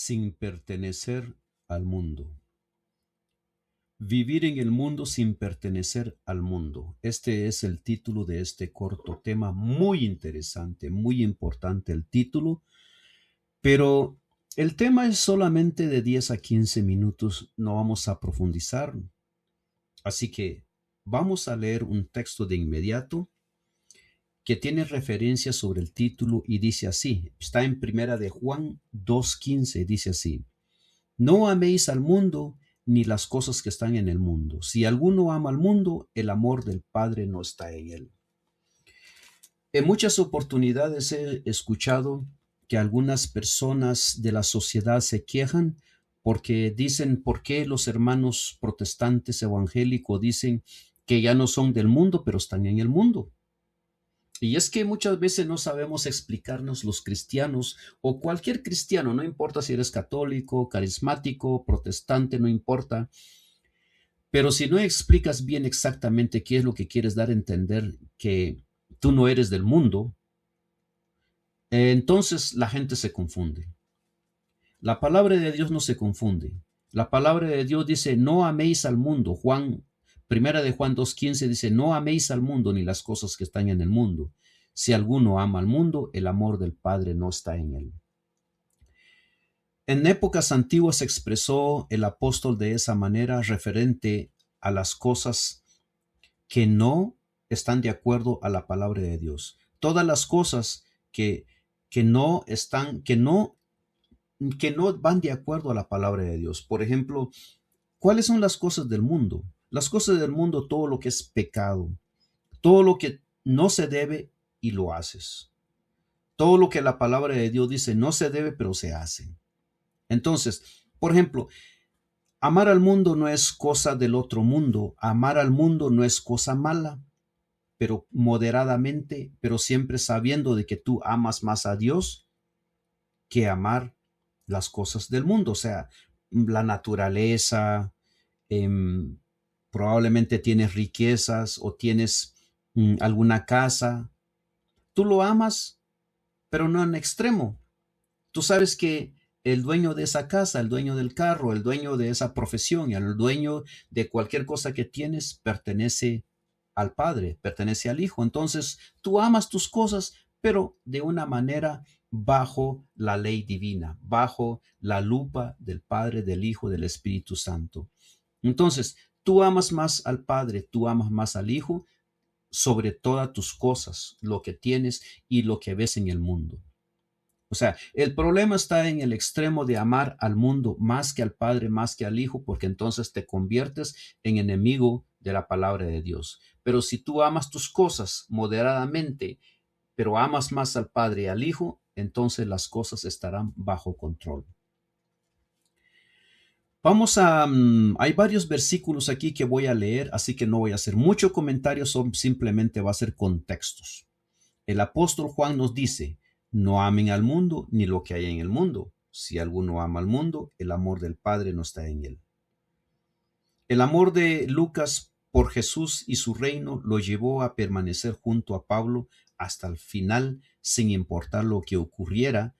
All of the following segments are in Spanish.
sin pertenecer al mundo. Vivir en el mundo sin pertenecer al mundo. Este es el título de este corto tema, muy interesante, muy importante el título, pero el tema es solamente de 10 a 15 minutos, no vamos a profundizar. Así que vamos a leer un texto de inmediato que tiene referencia sobre el título y dice así, está en Primera de Juan 2:15, dice así: No améis al mundo ni las cosas que están en el mundo. Si alguno ama al mundo, el amor del Padre no está en él. En muchas oportunidades he escuchado que algunas personas de la sociedad se quejan porque dicen, ¿por qué los hermanos protestantes evangélicos dicen que ya no son del mundo, pero están en el mundo? Y es que muchas veces no sabemos explicarnos los cristianos o cualquier cristiano, no importa si eres católico, carismático, protestante, no importa, pero si no explicas bien exactamente qué es lo que quieres dar a entender, que tú no eres del mundo, entonces la gente se confunde. La palabra de Dios no se confunde. La palabra de Dios dice, no améis al mundo. Primera de Juan 2:15 dice, no améis al mundo ni las cosas que están en el mundo. Si alguno ama al mundo, el amor del Padre no está en él. En épocas antiguas se expresó el apóstol de esa manera referente a las cosas que no están de acuerdo a la palabra de Dios. Todas las cosas que no están, que no van de acuerdo a la palabra de Dios. Por ejemplo, ¿cuáles son las cosas del mundo? Las cosas del mundo, todo lo que es pecado, todo lo que no se debe y lo haces. Todo lo que la palabra de Dios dice no se debe, pero se hace. Entonces, por ejemplo, amar al mundo no es cosa del otro mundo. Amar al mundo no es cosa mala, pero moderadamente, pero siempre sabiendo de que tú amas más a Dios que amar las cosas del mundo, o sea, la naturaleza, em, probablemente tienes riquezas o tienes alguna casa, tú lo amas, pero no en extremo. Tú sabes que el dueño de esa casa, el dueño del carro, el dueño de esa profesión, el dueño de cualquier cosa que tienes, pertenece al Padre, pertenece al Hijo. Entonces, tú amas tus cosas, pero de una manera bajo la ley divina, bajo la lupa del Padre, del Hijo, del Espíritu Santo. Entonces, tú amas más al Padre, tú amas más al Hijo sobre todas tus cosas, lo que tienes y lo que ves en el mundo. O sea, el problema está en el extremo de amar al mundo más que al Padre, más que al Hijo, porque entonces te conviertes en enemigo de la palabra de Dios. Pero si tú amas tus cosas moderadamente, pero amas más al Padre y al Hijo, entonces las cosas estarán bajo control. Hay varios versículos aquí que voy a leer, así que no voy a hacer mucho comentario, simplemente va a ser contextos. El apóstol Juan nos dice, no amen al mundo ni lo que hay en el mundo. Si alguno ama al mundo, el amor del Padre no está en él. El amor de Lucas por Jesús y su reino lo llevó a permanecer junto a Pablo hasta el final, sin importar lo que ocurriera,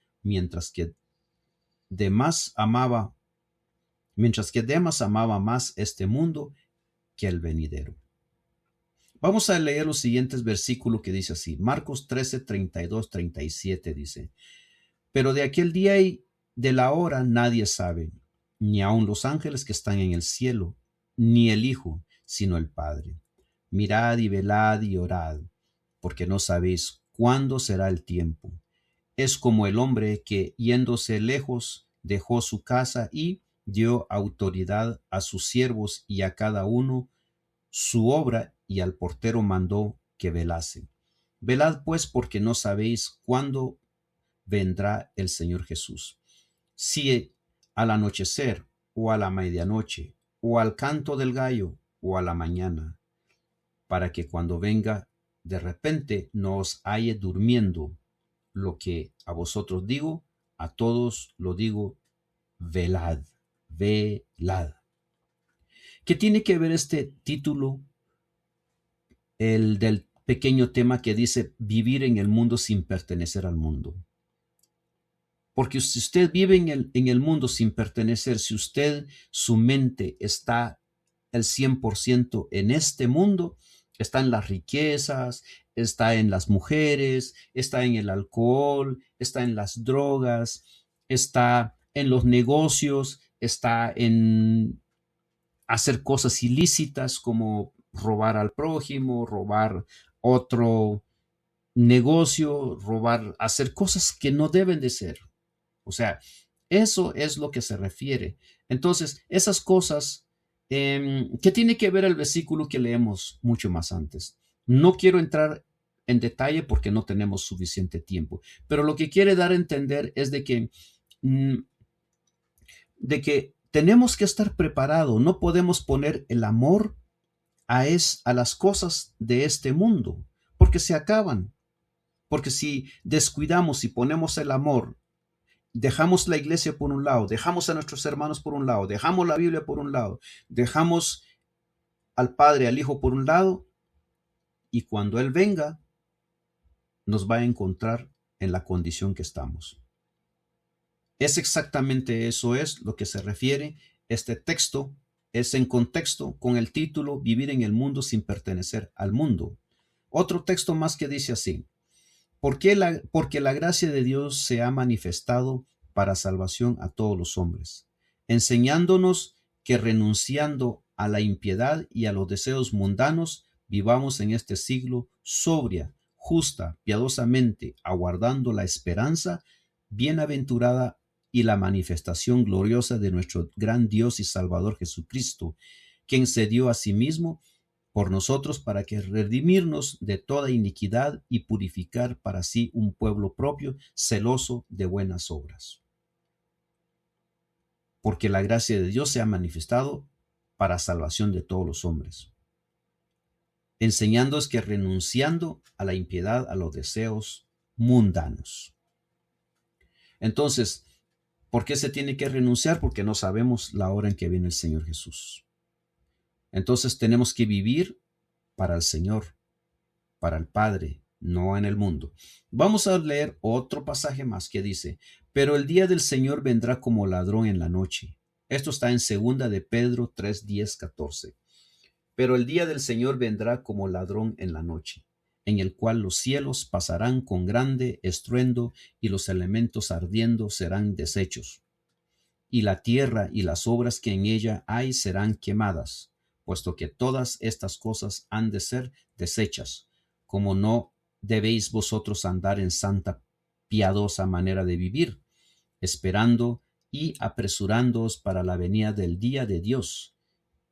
Demas amaba, mientras que Demas amaba más este mundo que el venidero. Vamos a leer los siguientes versículos que dice así. Marcos 13, 32, 37 dice, pero de aquel día y de la hora nadie sabe, ni aun los ángeles que están en el cielo, ni el Hijo, sino el Padre. Mirad y velad y orad, porque no sabéis cuándo será el tiempo. Es como el hombre que, yéndose lejos, dejó su casa y dio autoridad a sus siervos y a cada uno su obra, y al portero mandó que velase. Velad pues, porque no sabéis cuándo vendrá el Señor Jesús. Si al anochecer, o a la medianoche, o al canto del gallo, o a la mañana, para que cuando venga de repente no os halle durmiendo. Lo que a vosotros digo, a todos lo digo, velad, velad. ¿Qué tiene que ver este título, el del pequeño tema que dice vivir en el mundo sin pertenecer al mundo? Porque si usted vive en el mundo sin pertenecer, si usted, su mente está el 100% en este mundo, está en las riquezas, está en las mujeres, está en el alcohol, está en las drogas, está en los negocios, está en hacer cosas ilícitas como robar al prójimo, robar otro negocio, robar, hacer cosas que no deben de ser. O sea, eso es lo que se refiere. Entonces, esas cosas, ¿qué tiene que ver el versículo que leemos mucho más antes? No quiero entrar en detalle porque no tenemos suficiente tiempo, pero lo que quiere dar a entender es mm, de que tenemos que estar preparados, no podemos poner el amor a las cosas de este mundo, porque se acaban, porque si descuidamos y ponemos el amor, dejamos la iglesia por un lado, dejamos a nuestros hermanos por un lado, dejamos la Biblia por un lado, dejamos al Padre, al Hijo por un lado, y cuando Él venga, nos va a encontrar en la condición que estamos. Es exactamente eso es lo que se refiere este texto, es en contexto con el título Vivir en el mundo sin pertenecer al mundo. Otro texto más que dice así: porque la gracia de Dios se ha manifestado para salvación a todos los hombres, enseñándonos que renunciando a la impiedad y a los deseos mundanos, vivamos en este siglo sobria, justa, piadosamente, aguardando la esperanza bienaventurada y la manifestación gloriosa de nuestro gran Dios y Salvador Jesucristo, quien se dio a sí mismo por nosotros para que redimirnos de toda iniquidad y purificar para sí un pueblo propio, celoso de buenas obras. Porque la gracia de Dios se ha manifestado para salvación de todos los hombres, enseñándoos que renunciando a la impiedad, a los deseos mundanos. Entonces, ¿por qué se tiene que renunciar? Porque no sabemos la hora en que viene el Señor Jesús. Entonces tenemos que vivir para el Señor, para el Padre, no en el mundo. Vamos a leer otro pasaje más que dice: pero el día del Señor vendrá como ladrón en la noche. Esto está en 2 de Pedro 3, 10, 14. Pero el día del Señor vendrá como ladrón en la noche, en el cual los cielos pasarán con grande estruendo y los elementos ardiendo serán deshechos, y la tierra y las obras que en ella hay serán quemadas, puesto que todas estas cosas han de ser deshechas. Como no debéis vosotros andar en santa, piadosa manera de vivir, esperando y apresurándoos para la venida del día de Dios,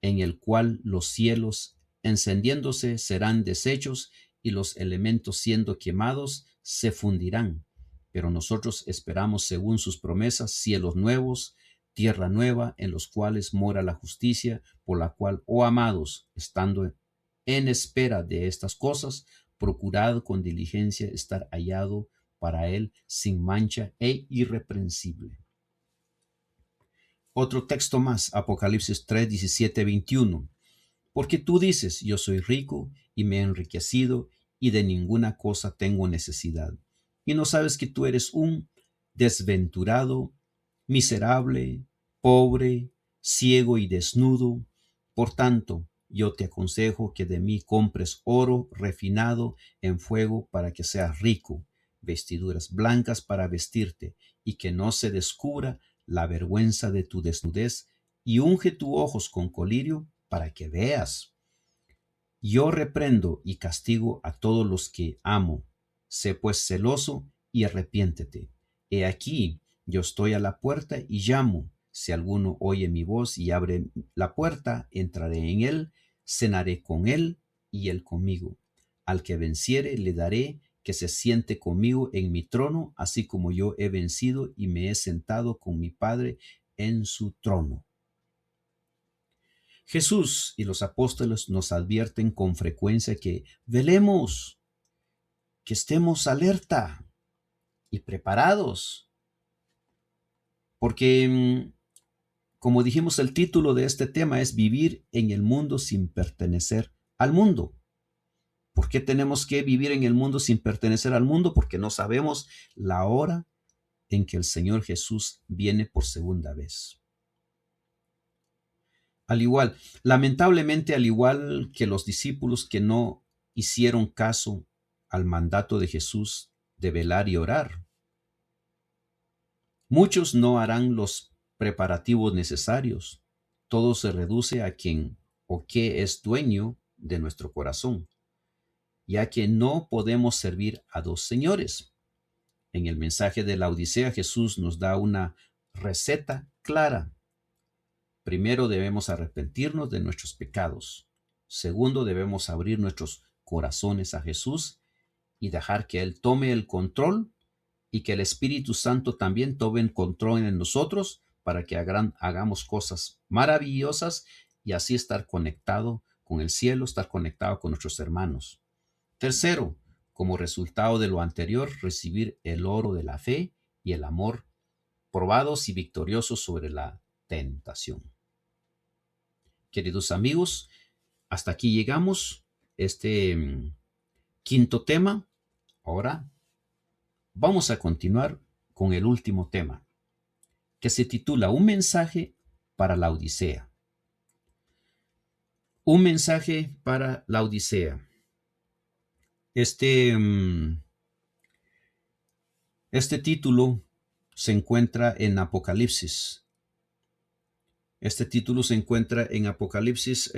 en el cual los cielos encendiéndose serán deshechos y los elementos siendo quemados se fundirán. Pero nosotros esperamos, según sus promesas, cielos nuevos, tierra nueva, en los cuales mora la justicia, por la cual, oh amados, estando en espera de estas cosas, procurad con diligencia estar hallado para Él sin mancha e irreprensible. Otro texto más, Apocalipsis 3, 17, 21. Porque tú dices: yo soy rico y me he enriquecido y de ninguna cosa tengo necesidad. Y no sabes que tú eres un desventurado, miserable, pobre, ciego y desnudo. Por tanto, yo te aconsejo que de mí compres oro refinado en fuego para que seas rico, vestiduras blancas para vestirte y que no se descubra la vergüenza de tu desnudez, y unge tus ojos con colirio para que veas. Yo reprendo y castigo a todos los que amo. Sé pues celoso y arrepiéntete. He aquí, yo estoy a la puerta y llamo. Si alguno oye mi voz y abre la puerta, entraré en él, cenaré con él y él conmigo. Al que venciere le daré que se siente conmigo en mi trono, así como yo he vencido y me he sentado con mi Padre en su trono. Jesús y los apóstoles nos advierten con frecuencia que velemos, que estemos alerta y preparados, porque, como dijimos, el título de este tema es Vivir en el mundo sin pertenecer al mundo. ¿Por qué tenemos que vivir en el mundo sin pertenecer al mundo? Porque no sabemos la hora en que el Señor Jesús viene por segunda vez. Lamentablemente, al igual que los discípulos que no hicieron caso al mandato de Jesús de velar y orar, muchos no harán los preparativos necesarios. Todo se reduce a quién o qué es dueño de nuestro corazón, ya que no podemos servir a dos señores. En el mensaje de la Odisea, Jesús nos da una receta clara. Primero, debemos arrepentirnos de nuestros pecados. Segundo, debemos abrir nuestros corazones a Jesús y dejar que Él tome el control y que el Espíritu Santo también tome el control en nosotros para que hagamos cosas maravillosas y así estar conectado con el cielo, estar conectado con nuestros hermanos. Tercero, como resultado de lo anterior, recibir el oro de la fe y el amor probados y victoriosos sobre la tentación. Queridos amigos, hasta aquí llegamos. Quinto tema. Ahora vamos a continuar con el último tema, que se titula Un mensaje para la Odisea. Un mensaje para la Odisea. Este título se encuentra en Apocalipsis. Este título se encuentra en Apocalipsis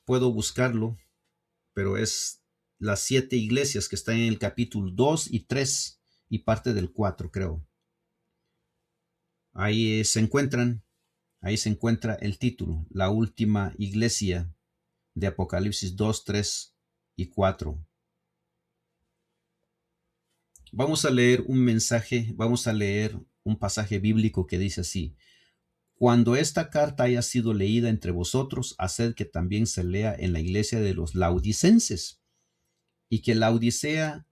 puedo buscarlo, pero es las 7 iglesias que están en el capítulo 2 y 3 y parte del 4, creo. Ahí se encuentra el título, la última iglesia de Apocalipsis 2, 3 y 4. Vamos a leer un pasaje bíblico que dice así: Cuando esta carta haya sido leída entre vosotros, haced que también se lea en la iglesia de los laodicenses, y que la Odisea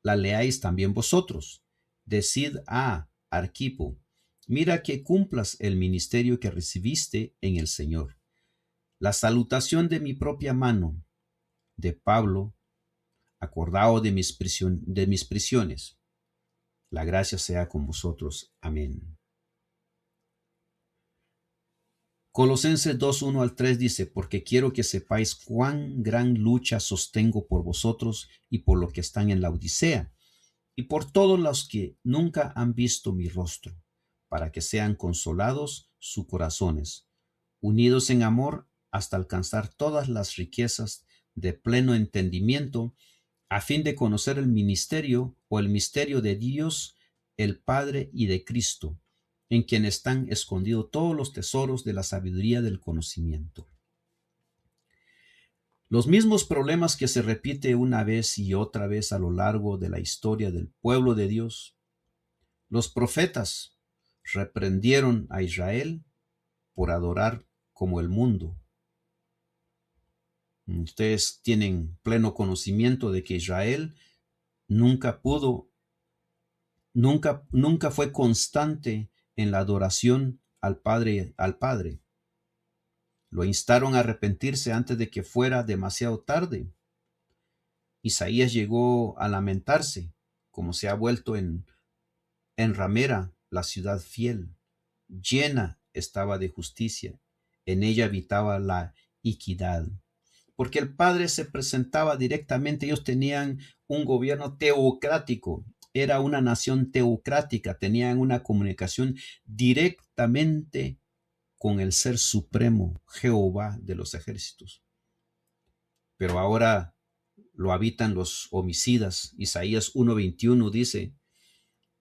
la leáis también vosotros. Decid a Arquipo: mira que cumplas el ministerio que recibiste en el Señor. La salutación de mi propia mano, de Pablo, acordado de mis prisiones. La gracia sea con vosotros. Amén. Colosenses 2, 1 al 3 dice: porque quiero que sepáis cuán gran lucha sostengo por vosotros y por los que están en la Odisea, y por todos los que nunca han visto mi rostro, para que sean consolados sus corazones, unidos en amor hasta alcanzar todas las riquezas de pleno entendimiento, a fin de conocer el ministerio o el misterio de Dios, el Padre, y de Cristo, en quien están escondidos todos los tesoros de la sabiduría del conocimiento. Los mismos problemas que se repite una vez y otra vez a lo largo de la historia del pueblo de Dios. Los profetas reprendieron a Israel por adorar como el mundo. Ustedes tienen pleno conocimiento de que Israel nunca fue constante en la adoración al Padre. Lo instaron a arrepentirse antes de que fuera demasiado tarde. Isaías llegó a lamentarse, como se ha vuelto en ramera la ciudad fiel. Llena estaba de justicia, en ella habitaba la equidad. Porque el Padre se presentaba directamente, ellos tenían un gobierno teocrático, era una nación teocrática, tenían una comunicación directamente con el Ser Supremo, Jehová de los ejércitos. Pero ahora lo habitan los homicidas. Isaías 1:21 dice: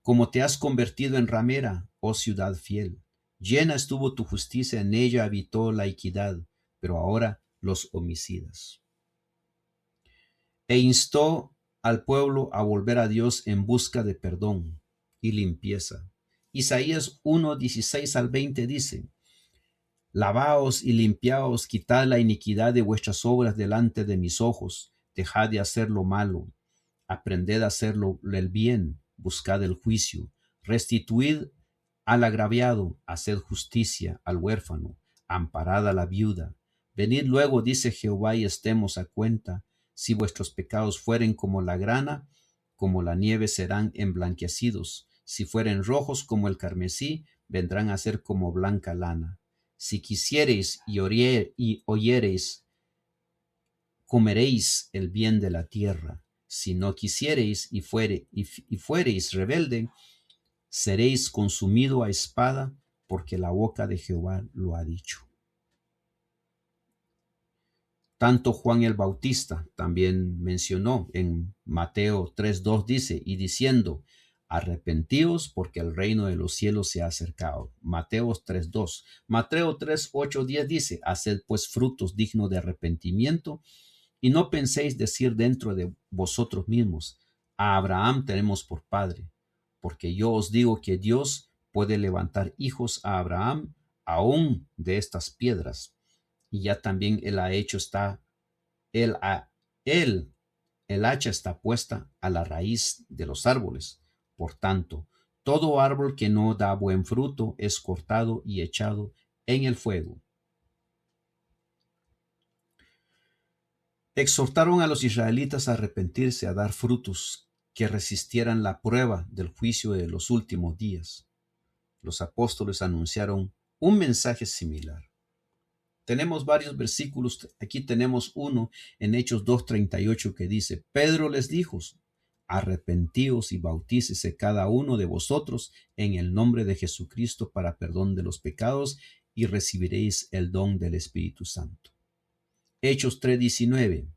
como te has convertido en ramera, oh ciudad fiel, llena estuvo tu justicia, en ella habitó la equidad, pero ahora los homicidas. E instó al pueblo a volver a Dios en busca de perdón y limpieza. Isaías 1:16 al 20 dice: lavaos y limpiaos, quitad la iniquidad de vuestras obras delante de mis ojos, dejad de hacer lo malo, aprended a hacer el bien, buscad el juicio, restituid al agraviado, haced justicia al huérfano, amparad a la viuda. Venid luego, dice Jehová, y estemos a cuenta. Si vuestros pecados fueren como la grana, como la nieve serán emblanquecidos. Si fueren rojos como el carmesí, vendrán a ser como blanca lana. Si quisiereis y oyereis, comeréis el bien de la tierra. Si no quisiereis y fuereis rebelde, seréis consumido a espada, porque la boca de Jehová lo ha dicho. Tanto Juan el Bautista también mencionó en Mateo 3:2 dice, y diciendo, arrepentíos porque el reino de los cielos se ha acercado. Mateo 3:2. Mateo 3:8-10 dice, haced pues frutos dignos de arrepentimiento y no penséis decir dentro de vosotros mismos, a Abraham tenemos por padre, porque yo os digo que Dios puede levantar hijos a Abraham aún de estas piedras. Y ya también él ha hecho él, él, el hacha está puesta a la raíz de los árboles. Por tanto, todo árbol que no da buen fruto es cortado y echado en el fuego. Exhortaron a los israelitas a arrepentirse, a dar frutos que resistieran la prueba del juicio de los últimos días. Los apóstoles anunciaron un mensaje similar. Tenemos varios versículos, aquí tenemos uno en Hechos 2:38 que dice, Pedro les dijo, arrepentíos y bautícese cada uno de vosotros en el nombre de Jesucristo para perdón de los pecados y recibiréis el don del Espíritu Santo. Hechos 3:19,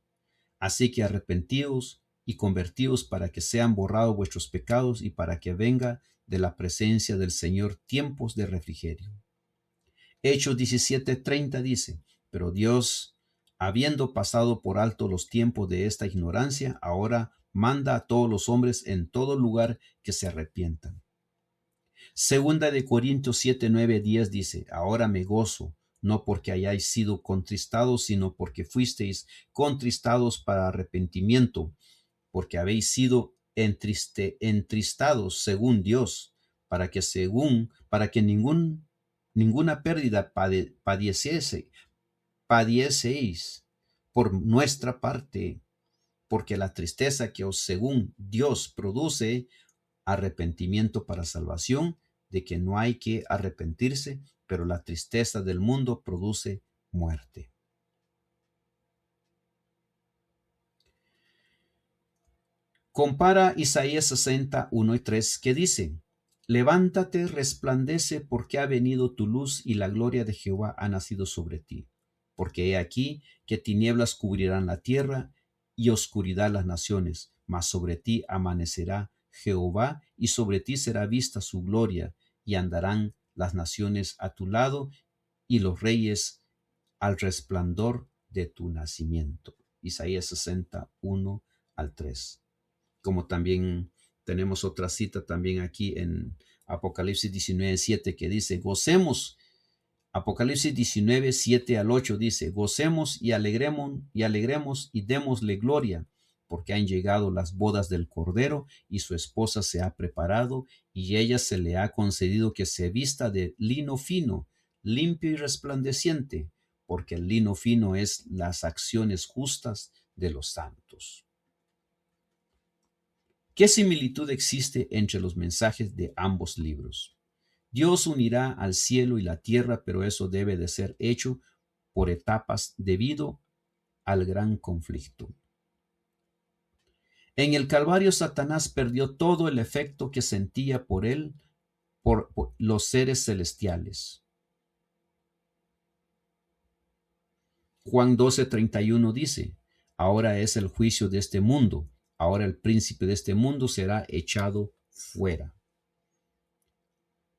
así que arrepentíos y convertíos para que sean borrados vuestros pecados y para que venga de la presencia del Señor tiempos de refrigerio. Hechos 17:30 dice, pero Dios, habiendo pasado por alto los tiempos de esta ignorancia, ahora manda a todos los hombres en todo lugar que se arrepientan. Segunda de Corintios 7:9-10 dice, ahora me gozo, no porque hayáis sido contristados, sino porque fuisteis contristados para arrepentimiento, porque habéis sido entristados según Dios, para que ninguna pérdida padecéis por nuestra parte, porque la tristeza que os según Dios produce arrepentimiento para salvación, de que no hay que arrepentirse, pero la tristeza del mundo produce muerte. Compara Isaías 60:1-3 que dice, levántate, resplandece, porque ha venido tu luz y la gloria de Jehová ha nacido sobre ti. Porque he aquí que tinieblas cubrirán la tierra y oscuridad las naciones, mas sobre ti amanecerá Jehová y sobre ti será vista su gloria, y andarán las naciones a tu lado y los reyes al resplandor de tu nacimiento. Isaías 61:1-3. Como también tenemos otra cita también aquí en Apocalipsis 19:7 que dice, gocemos. Apocalipsis 19:7-8 dice, gocemos y alegremos y démosle gloria, porque han llegado las bodas del Cordero y su esposa se ha preparado y ella se le ha concedido que se vista de lino fino, limpio y resplandeciente, porque el lino fino es las acciones justas de los santos. ¿Qué similitud existe entre los mensajes de ambos libros? Dios unirá al cielo y la tierra, pero eso debe de ser hecho por etapas debido al gran conflicto. En el Calvario, Satanás perdió todo el efecto que sentía por él, por los seres celestiales. Juan 12:31 dice, ahora es el juicio de este mundo, ahora el príncipe de este mundo será echado fuera.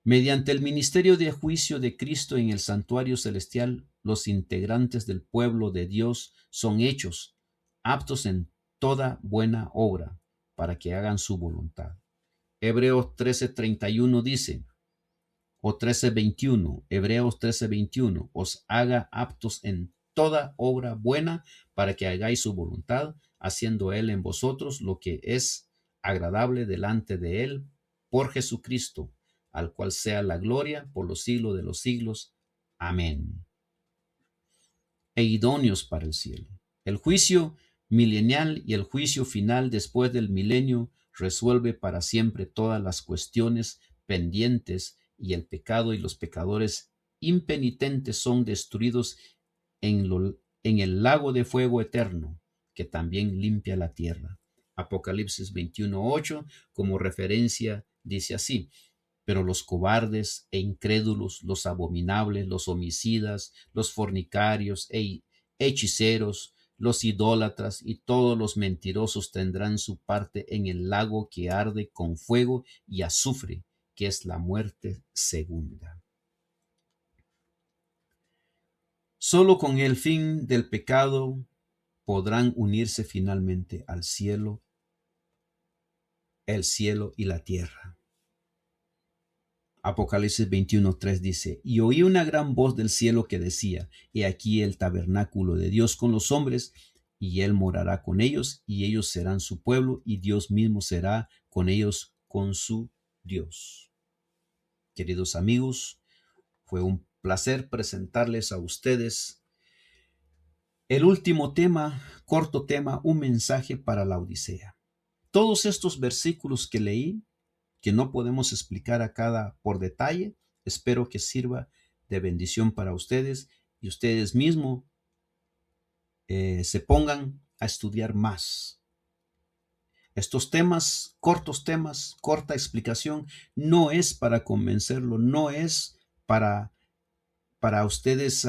Mediante el ministerio de juicio de Cristo en el santuario celestial, los integrantes del pueblo de Dios son hechos aptos en toda buena obra para que hagan su voluntad. Hebreos 13:31 dice, o 13:21, Hebreos 13:21, os haga aptos en toda obra buena para que hagáis su voluntad, haciendo Él en vosotros lo que es agradable delante de Él por Jesucristo, al cual sea la gloria por los siglos de los siglos. Amén. E idóneos para el cielo. El juicio milenial y el juicio final después del milenio resuelve para siempre todas las cuestiones pendientes y el pecado y los pecadores impenitentes son destruidos en el lago de fuego eterno, que también limpia la tierra. Apocalipsis 21:8, como referencia, dice así: pero los cobardes e incrédulos, los abominables, los homicidas, los fornicarios e hechiceros, los idólatras y todos los mentirosos tendrán su parte en el lago que arde con fuego y azufre, que es la muerte segunda. Solo con el fin del pecado podrán unirse finalmente al cielo, el cielo y la tierra. Apocalipsis 21:3 dice: y oí una gran voz del cielo que decía: he aquí el tabernáculo de Dios con los hombres, y él morará con ellos, y ellos serán su pueblo, y Dios mismo será con ellos, con su Dios. Queridos amigos, fue un placer presentarles a ustedes el último tema, corto tema, un mensaje para la Odisea. Todos estos versículos que leí, que no podemos explicar a cada por detalle, espero que sirva de bendición para ustedes y ustedes mismos se pongan a estudiar más. Estos temas, corta explicación, no es para convencerlo, no es para ustedes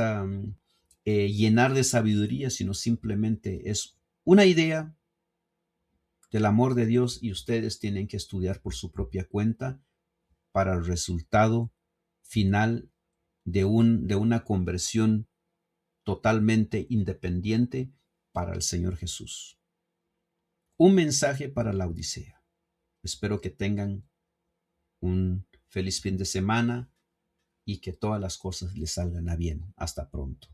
llenar de sabiduría, sino simplemente es una idea del amor de Dios y ustedes tienen que estudiar por su propia cuenta para el resultado final de una conversión totalmente independiente para el Señor Jesús. Un mensaje para la Odisea. Espero que tengan un feliz fin de semana y que todas las cosas les salgan a bien. Hasta pronto.